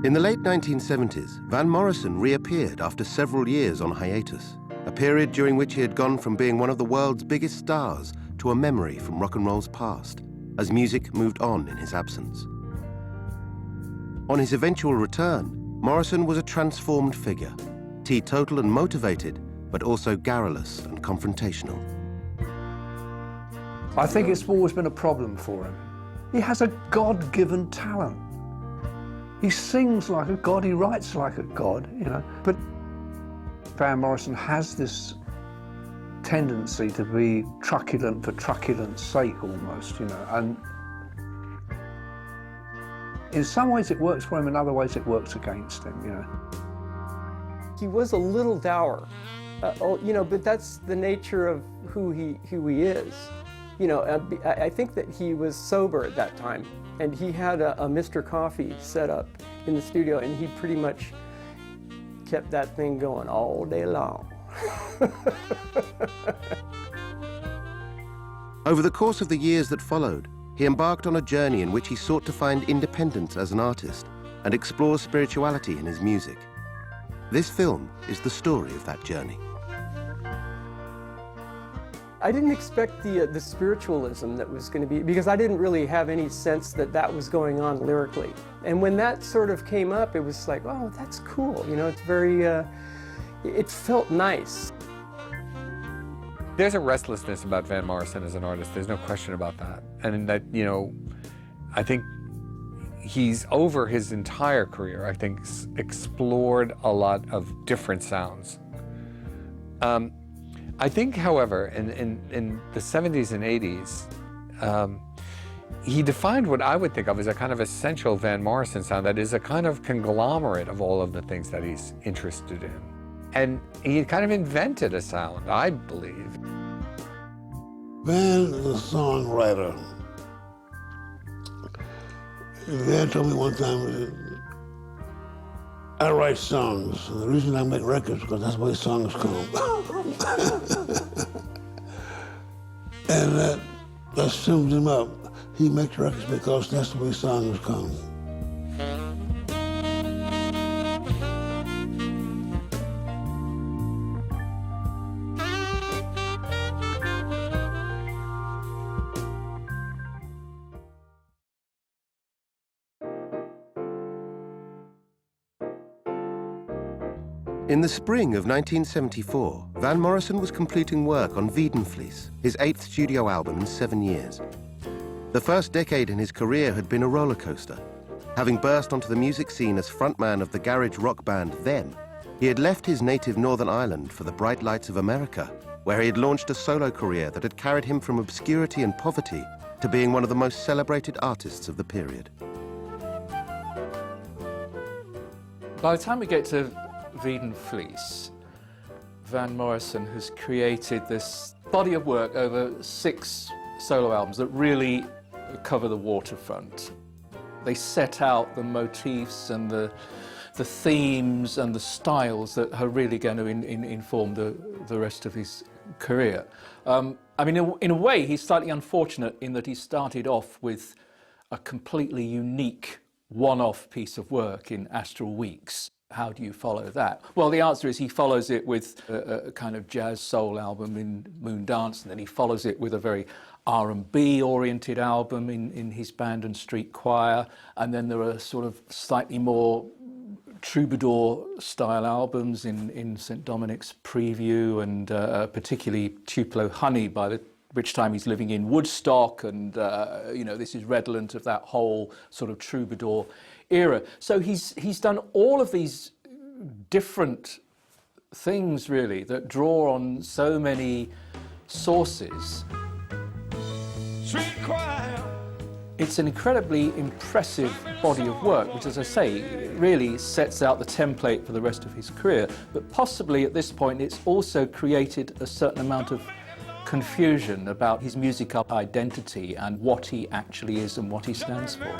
In the late 1970s, Van Morrison reappeared after several years on hiatus, a period during which he had gone from being one of the world's biggest stars to a memory from rock and roll's past, as music moved on in his absence. On his eventual return, Morrison was a transformed figure, teetotal and motivated, but also garrulous and confrontational. I think it's always been a problem for him. He has a God-given talent. He sings like a god, he writes like a god, you know. But Van Morrison has this tendency to be truculent for truculent's sake almost, you know. And in some ways it works for him, in other ways it works against him, you know. He was a little dour, you know, but that's the nature of who he is. You know, I think that he was sober at that time, and he had a Mr. Coffee set up in the studio, and he pretty much kept that thing going all day long. Over the course of the years that followed, he embarked on a journey in which he sought to find independence as an artist and explore spirituality in his music. This film is the story of that journey. I didn't expect the spiritualism that was going to be, because I didn't really have any sense that that was going on lyrically. And when that sort of came up, it was like, oh, that's cool. You know, it's very, it felt nice. There's a restlessness about Van Morrison as an artist. There's no question about that. And that, you know, I think he's over his entire career, I think, explored a lot of different sounds. I think, however, in the 70s and 80s, he defined what I would think of as a kind of essential Van Morrison sound that is a kind of conglomerate of all of the things that he's interested in. And he kind of invented a sound, I believe. Van is a songwriter. Van told me one time, I write songs. And the reason I make records is because that's where songs come. And that sums him up. He makes records because that's the way songs come. In the spring of 1974, Van Morrison was completing work on Wiedenflies, his 8th studio album in 7 years. The first decade in his career had been a roller coaster. Having burst onto the music scene as frontman of the garage rock band Them, he had left his native Northern Ireland for the bright lights of America, where he had launched a solo career that had carried him from obscurity and poverty to being one of the most celebrated artists of the period. By the time we get to Wiedenflies, Van Morrison has created this body of work over 6 solo albums that really cover the waterfront. They set out the motifs and the themes and the styles that are really going to inform the rest of his career. I mean, in a way, he's slightly unfortunate in that he started off with a completely unique one-off piece of work in Astral Weeks. How do you follow that? Well, the answer is he follows it with a kind of jazz soul album in Moon Dance, and then he follows it with a very R&B oriented album in his band and street choir, and then there are sort of slightly more troubadour style albums in St. Dominic's Preview, and particularly Tupelo Honey, by which time he's living in Woodstock, and you know, this is redolent of that whole sort of troubadour era. So he's done all of these different things really that draw on so many sources. It's an incredibly impressive body of work, which, as I say, really sets out the template for the rest of his career. But possibly at this point, it's also created a certain amount of confusion about his musical identity and what he actually is and what he stands for.